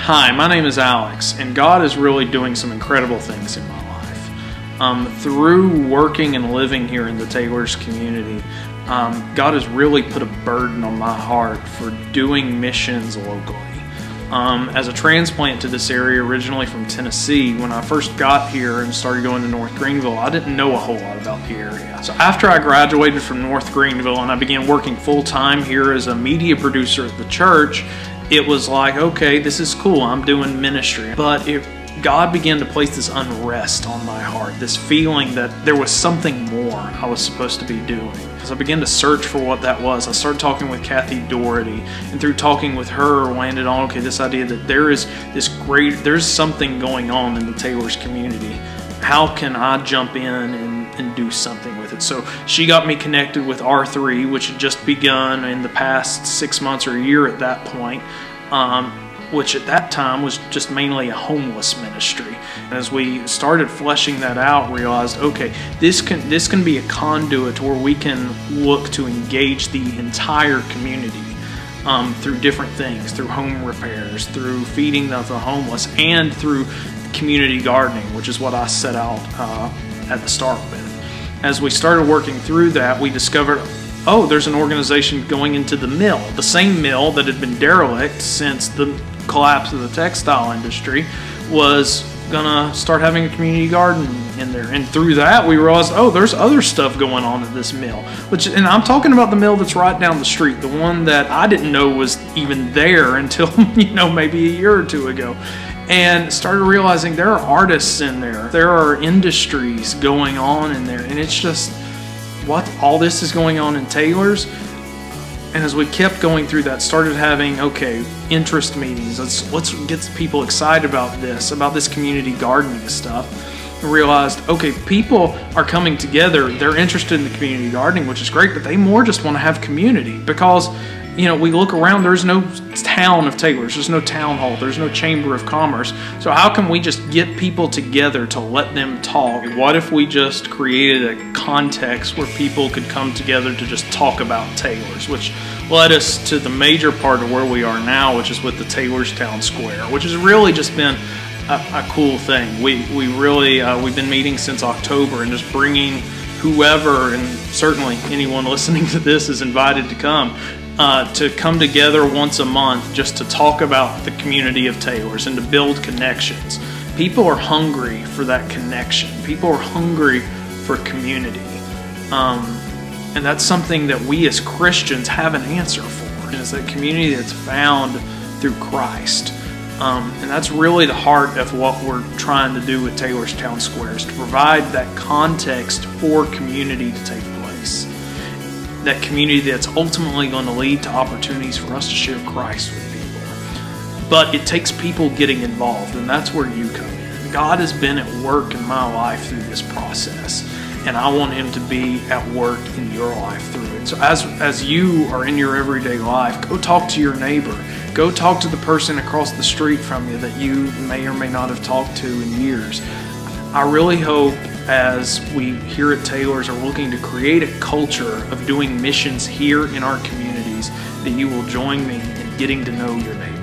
Hi, my name is Alex, and God is really doing some incredible things in my life. Through working and living here in the Taylors community, God has really put a burden on my heart for doing missions locally. As a transplant to this area, originally from Tennessee, when I first got here and started going to North Greenville, I didn't know a whole lot about the area. So after I graduated from North Greenville and I began working full-time here as a media producer at the church, it was like, okay, this is cool, I'm doing ministry. But God began to place this unrest on my heart, this feeling that there was something more I was supposed to be doing. As I began to search for what that was, I started talking with Kathy Doherty, and through talking with her, landed on, okay, this idea that there's something going on in the Taylors community. How can I jump in and do something with it? So she got me connected with R3, which had just begun in the past 6 months or a year at that point, which at that time was just mainly a homeless ministry. And as we started fleshing that out, realized, okay, this can be a conduit where we can look to engage the entire community through different things, through home repairs, through feeding of the homeless, and through community gardening, which is what I set out at the start with. As we started working through that, we discovered, oh, there's an organization going into the mill, the same mill that had been derelict since the collapse of the textile industry, was gonna start having a community garden in there. And through that, we realized, oh, there's other stuff going on at this mill. And I'm talking about the mill that's right down the street, the one that I didn't know was even there until maybe a year or two ago. And started realizing there are artists in there, there are industries going on in there, and it's just, what, all this is going on in Taylors? And as we kept going through that, started having, okay, interest meetings, let's get people excited about this community gardening stuff, and realized, okay, people are coming together, they're interested in the community gardening, which is great, but they more just want to have community, because we look around, there's no town of Taylors, there's no town hall, there's no chamber of commerce. So how can we just get people together to let them talk? What if we just created a context where people could come together to just talk about Taylors, which led us to the major part of where we are now, which is with the Taylors Town Square, which has really just been a cool thing. We've been meeting since October and just bringing whoever, and certainly anyone listening to this is invited to come together once a month just to talk about the community of Taylors and to build connections. People are hungry for that connection. People are hungry for community. And that's something that we as Christians have an answer for. And it's that community that's found through Christ. And that's really the heart of what we're trying to do with Taylors Town Square, is to provide that context for community to take place. That community that's ultimately going to lead to opportunities for us to share Christ with people. But it takes people getting involved, and that's where you come in. God has been at work in my life through this process, and I want Him to be at work in your life through it. So as you are in your everyday life, go talk to your neighbor. Go talk to the person across the street from you that you may or may not have talked to in years. I really hope, as we here at Taylors are looking to create a culture of doing missions here in our communities, that you will join me in getting to know your neighbor.